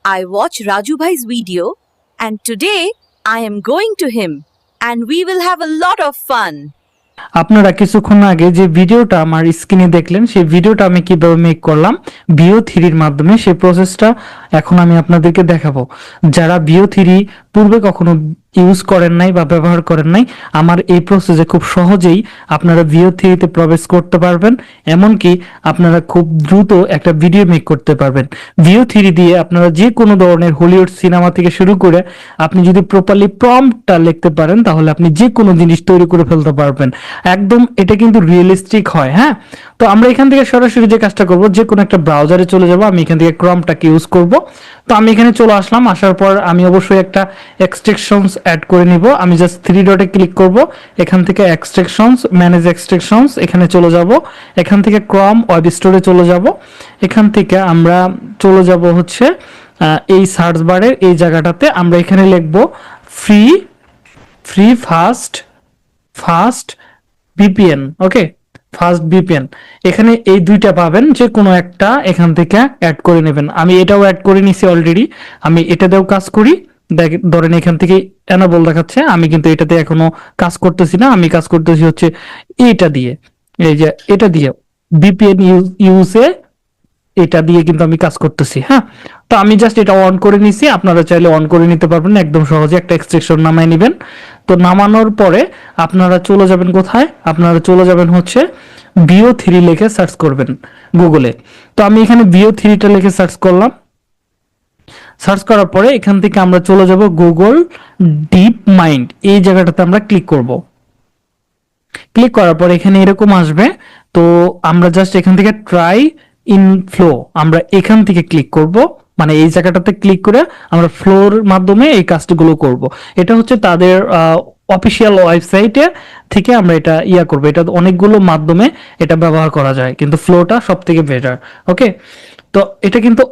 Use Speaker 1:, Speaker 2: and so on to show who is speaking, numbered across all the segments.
Speaker 1: I watch Raju Bhai's video and today I am going to him and we will have a lot of fun.
Speaker 2: আপনারা কিছুক্ষণ আগে যে ভিডিওটা আমার স্ক্রিনে দেখলেন সেই ভিডিওটা আমি কিভাবে মেক করলাম Veo3 এর মাধ্যমে সেই প্রসেসটা এখন আমি আপনাদেরকে দেখাবো। যারা Veo3 পূর্বে কখনো ইউজ করেন নাই বা ব্যবহার করেন নাই, আমার এই প্রসেসে খুব সহজেই আপনারা Veo3 তে প্রবেশ করতে পারবেন, এমনকি আপনারা খুব দ্রুত একটা ভিডিও মেক করতে পারবেন। Veo3 দিয়ে আপনারা যে কোনো ধরনের হলিউড সিনেমা থেকে শুরু করে আপনি যদি প্রপারলি প্রম্পটটা লিখতে পারেন তাহলে আপনি যে কোনো জিনিস তৈরি করে ফেলতে পারবেন। একদম এটা কিন্তু রিয়েলিস্টিক হয়। হ্যাঁ, তো আমরা এখান থেকে সরাসরি যে কাজটা করব, যে কোনো একটা ব্রাউজারে চলে যাব। আমি এখান থেকে ক্রমটাকে ইউজ করব। তো আমি এখানে চলে আসলাম, আসার পর আমি অবশ্যই একটা এক্সট্রাকশনস অ্যাড করে নিব। আমি জাস্ট 3 ডটে ক্লিক করব, এখান থেকে এক্সট্রাকশনস, ম্যানেজ এক্সট্রাকশনস এখানে চলে যাব। এখান থেকে ক্রম ওয়েব স্টোরে চলে যাব। এখান থেকে আমরা চলে যাব হচ্ছে এই সার্চ বারের এই জায়গাটাতে আমরা এখানে লিখব ফ্রি ফাস্ট VPN। ওকে, ফাস্ট VPN, এখানে এই দুইটা পাবেন, যে কোনো একটা এখান থেকে অ্যাড করে নেবেন। আমি এটাও অ্যাড করে নিছি অলরেডি। আমি এটাতেও কাজ করি, ধরেন এখান থেকে এনাবল দেখাচ্ছে, আমি কিন্তু এটাতে এখনো কাজ করতেছি না। আমি কাজ করতেছি হচ্ছে এটা দিয়ে, এই যে এটা দিয়ে VPN ইউজে এটা দিয়ে কিন্তু আমি কাজ করতেছি। হ্যাঁ, তো আমি জাস্ট এটা অন করে নিছি, আপনারা চাইলে অন করে নিতে পারবেন একদম সহজে। একটা এক্সট্রাকশন নামায় নেবেন। তো নামানোর পরে আপনারা চলে যাবেন কোথায়, আপনারা চলে যাবেন হচ্ছে Veo3 লিখে সার্চ করবেন গুগলে। তো আমি এখানে Veo3টা লিখে সার্চ করলাম। সার্চ করার পরে এখান থেকে আমরা চলে যাব গুগল ডিপ মাইন্ড, এই জায়গাটাতে আমরা ক্লিক করব। ক্লিক করার পর এখানে এরকম আসবে। তো আমরা জাস্ট এখান থেকে ট্রাই ইন ফ্লো, আমরা এখান থেকে ক্লিক করব, মানে এই জায়গাটাতে ক্লিক করে আমরা ফ্লোর মাধ্যমে এই কাজগুলো করব। এটা হচ্ছে তাদের অফিসিয়াল ওয়েবসাইটে থেকে আমরা এটা করব। এটা অনেকগুলো মাধ্যমে এটা ব্যবহার করা যায়, কিন্তু ফ্লোটা সব থেকে বেটার। ওকে, তো এটা কিন্তু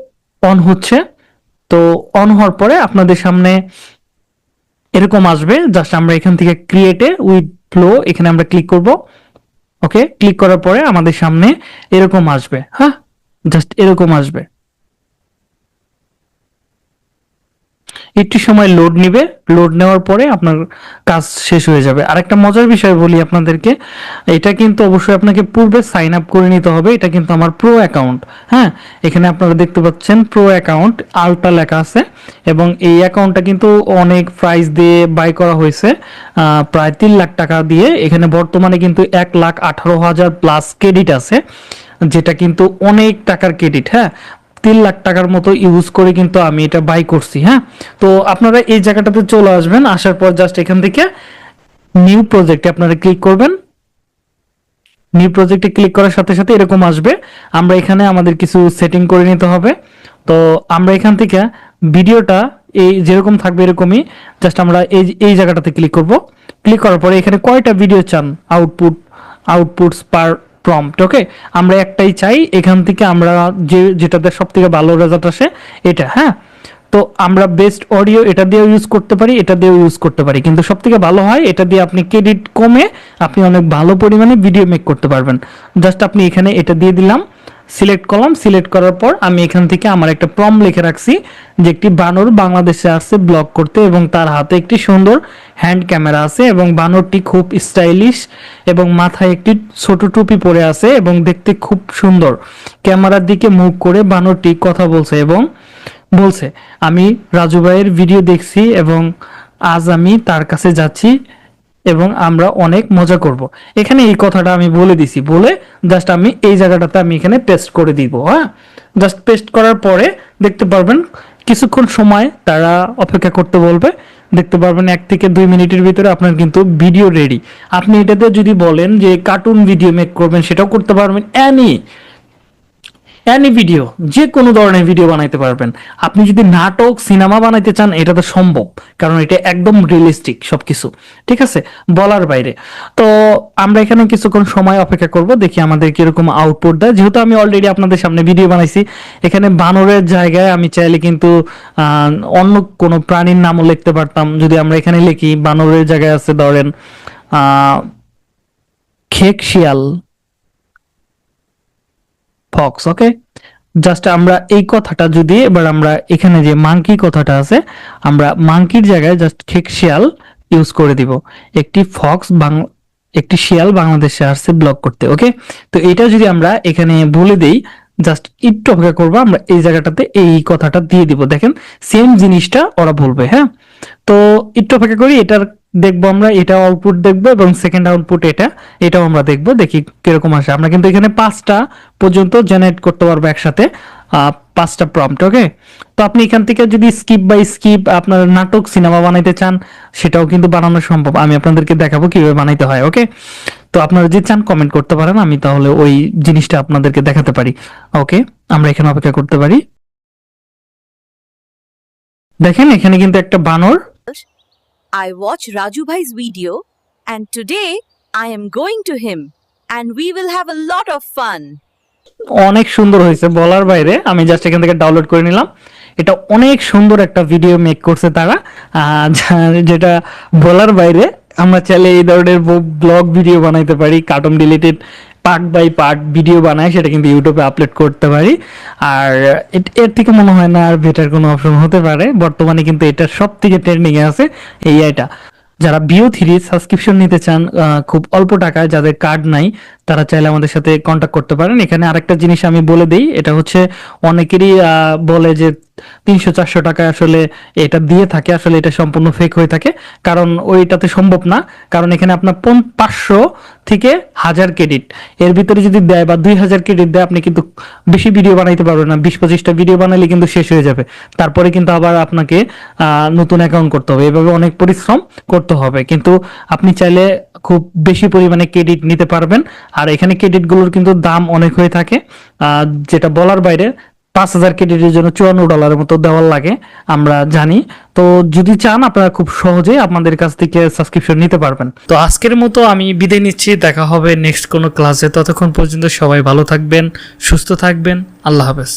Speaker 2: অন হচ্ছে। তো অন হওয়ার পরে আপনাদের সামনে এরকম আসবে। জাস্ট আমরা এখান থেকে ক্রিয়েটে উইথ ফ্লো এখানে আমরা ক্লিক করব। ওকে, ক্লিক করার পরে আমাদের সামনে এরকম আসবে। হ্যাঁ, জাস্ট এরকম আসবে। একটু সময় লোড নিবে, লোড নেওয়ার পরে আপনার কাজ শেষ হয়ে যাবে। আরেকটা মজার বিষয় বলি আপনাদেরকে, এটা কিন্তু অবশ্যই আপনাকে পূর্বে সাইন আপ করে নিতে হবে। এটা কিন্তু আমার প্রো অ্যাকাউন্ট। হ্যাঁ, এখানে আপনারা দেখতে পাচ্ছেন প্রো অ্যাকাউন্ট আলটা লেখা আছে, এবং এই অ্যাকাউন্টটা কিন্তু অনেক প্রাইস দিয়ে বাই করা হয়েছে, প্রায় 3 লাখ টাকা দিয়ে। এখানে বর্তমানে কিন্তু 1,18,000 প্লাস ক্রেডিট আছে, যেটা কিন্তু অনেক টাকার ক্রেডিট। হ্যাঁ, 3 লাখ টাকার মতো ইউজ করে কিন্তু আমি এটা বাই করছি। হ্যাঁ, তো আপনারা এই জায়গাটাতে চলে আসবেন। আসার পর জাস্ট এখান থেকে নিউ প্রজেক্টে আপনারা ক্লিক করবেন। নিউ প্রজেক্টে ক্লিক করার সাথে সাথে এরকম আসবে। আমরা এখানে আমাদের কিছু সেটিং করে নিতে হবে। তো আমরা এখান থেকে ভিডিওটা এই যেরকম থাকবে এরকমই, জাস্ট আমরা এই জায়গাটাতে ক্লিক করব। ক্লিক করার পরে এখানে কয়টা ভিডিও চান, আউটপুটস পার প্রম্পট। ওকে, আমরা একটাই চাই। এখান থেকে আমরা যেটাতে সব থেকে ভালো রেজাল্ট আসে এটা। হ্যাঁ, তো আমরা বেস্ট অডিও এটা দিয়েও ইউজ করতে পারি, এটা দিয়েও ইউজ করতে পারি, কিন্তু সব থেকে ভালো হয় এটা দিয়ে আপনি ক্রেডিট কমে আপনি অনেক ভালো পরিমাণে ভিডিও মেক করতে পারবেন। জাস্ট আপনি এখানে এটা দিয়ে দিলাম, সিলেক্ট করলাম। সিলেক্ট করার পর আমি এখান থেকে আমার একটা প্রম্পট লিখে রাখছি যে একটি বানর বাংলাদেশে আসছে ব্লগ করতে, এবং তার হাতে একটি সুন্দর হ্যান্ড ক্যামেরা আছে, এবং বানরটি খুব স্টাইলিশ এবং মাথায় একটি ছোট টুপি পরে আছে এবং দেখতে খুব সুন্দর। ক্যামেরার দিকে মুখ করে বানরটি কথা বলছে এবং বলছে, আমি রাজু ভাইয়ের ভিডিও দেখছি এবং আজ আমি তার কাছে যাচ্ছি এবং আমরা অনেক মজা করব। এখানে এই কথাটা আমি বলে দিছি, বলে জাস্ট আমি এই জায়গাটাতে আমি এখানে পেস্ট করে দিব। হ্যাঁ, জাস্ট পেস্ট করার পরে দেখতে পারবেন কিছুক্ষণ সময় তারা অপেক্ষা করতে বলবে। দেখতে পারবেন 1 থেকে 2 মিনিটের ভিতরে আপনার কিন্তু ভিডিও রেডি। আপনি এটাতে যদি বলেন যে কার্টুন ভিডিও মেক করবেন, সেটাও করতে পারবেন। এনি ভিডিও, যে কোনো ধরনের ভিডিও বানাইতে পারবেন। আপনি যদি নাটক সিনেমা বানাইতে চান এটা তো সম্ভব, কারণ এটা একদম রিয়েলিস্টিক সবকিছু। ঠিক আছে, বলার বাইরে। তো আমরা এখানে কিছুক্ষণ সময় অপেক্ষা করব, দেখি আমাদের কিরকম আউটপুট দেয়। যেহেতু আমি অলরেডি আপনাদের সামনে ভিডিও বানাইছি, এখানে বানরের জায়গায় আমি চাইলে কিন্তু অন্য কোনো প্রাণীর নামও লিখতে পারতাম। যদি আমরা এখানে লিখি, বানরের জায়গায় আছে ধরেন খেক শিয়াল, ফক্স। ওকে, জাস্ট আমরা এই কথাটা যদি এবার আমরা এখানে যে মাঙ্কি কথাটা আছে, আমরা মাঙ্কির জায়গায় জাস্ট ঠিক শিয়াল ইউজ করে দিব। একটি শিয়াল বাংলাদেশে আসছে ব্লগ করতে। ওকে, তো এটা যদি আমরা এখানে বলে দেই, জাস্ট একটু অপেক্ষা করবো, আমরা এই জায়গাটাতে এই কথাটা দিয়ে দিব। দেখেন সেম জিনিসটা ওরা বলবে। হ্যাঁ, তো একটু অপেক্ষা করি, এটার দেখবো আমরা, এটা আউটপুট দেখবো এবং সেকেন্ড আউটপুট এটাও আমরা দেখবো, দেখি কিরকম আসে। আমরা কিন্তু এখানে 5টা পর্যন্ত জেনারেট করতে পারবো একসাথে, 5টা প্রম্পট। ওকে, তো আপনি এখান থেকে যদি স্কিপ বাই স্কিপ আপনার নাটক সিনেমা বানাইতে চান, সেটাও কিন্তু বানানো সম্ভব। আমি আপনাদেরকে দেখাবো কিভাবে বানাইতে হয়। ওকে, তো আপনারা যে চান কমেন্ট করতে পারেন, আমি তাহলে ওই জিনিসটা আপনাদেরকে দেখাতে পারি। ওকে, আমরা এখানে অপেক্ষা করতে পারি। দেখেন এখানে কিন্তু একটা বানর।
Speaker 1: I watch Raju Bhai's video and today I am going to him and we will have a lot of fun.
Speaker 2: অনেক সুন্দর হয়েছে বলার বাইরে। আমি জাস্ট এখান থেকে ডাউনলোড করে নিলাম। এটা অনেক সুন্দর একটা ভিডিও মেক করছে তারা, যেটা বলার বাইরে। আমরা চাইলে এই ধরনের ব্লগ ভিডিও বানাইতে পারি, cartoon related part by part video বানায় সেটা কিন্তু ইউটিউবে আপলোড করতে পারি। আর এর থেকে মনে হয় না আর বেটার কোনো অপশন হতে পারে। বর্তমানে কিন্তু এটা সব থেকে ট্রেন্ডিং এ আছে এই আইটা। যারা BO3 সাবস্ক্রিপশন নিতে চান খুব অল্প টাকায়, যাদের কার্ড নাই, তারা চাইলে আমাদের সাথে কন্ট্যাক্ট করতে পারেন। এখানে আরেকটা জিনিস আমি বলে দেই, এটা হচ্ছে অনেকেরই বলে যে 300-400 টাকা আসলে এটা দিয়ে থাকে, আসলে এটা সম্পূর্ণ ফেক হয়ে থাকে, কারণ ওইটাতে সম্ভব না। কারণ এখানে আপনার 500 থেকে 1000 ক্রেডিট এর ভিতরে যদি দেয় বা 2000 ক্রেডিট দেয়, আপনি কিন্তু বেশি ভিডিও বানাইতে পারবেন না। 20-25টা ভিডিও বানাইলে কিন্তু শেষ হয়ে যাবে। তারপরে কিন্তু আবার আপনাকে নতুন অ্যাকাউন্ট করতে হবে, এভাবে অনেক পরিশ্রম করতে হবে। কিন্তু আপনি চাইলে খুব বেশি পরিমাণে ক্রেডিট নিতে পারবেন। আর এখানে ক্রেডিট গুলোর কিন্তু দাম অনেক হয়ে থাকে, যেটা বলার বাইরে। 5000 ক্রেডিটের জন্য $54 মতো দেওয়ার লাগে, আমরা জানি। তো যদি চান আপনারা খুব সহজে আপনাদের কাছ থেকে সাবস্ক্রিপশন নিতে পারবেন। তো আজকের মতো আমি বিদায় নিচ্ছি, দেখা হবে নেক্সট কোনো ক্লাসে। ততক্ষণ পর্যন্ত সবাই ভালো থাকবেন, সুস্থ থাকবেন। আল্লাহ হাফেজ।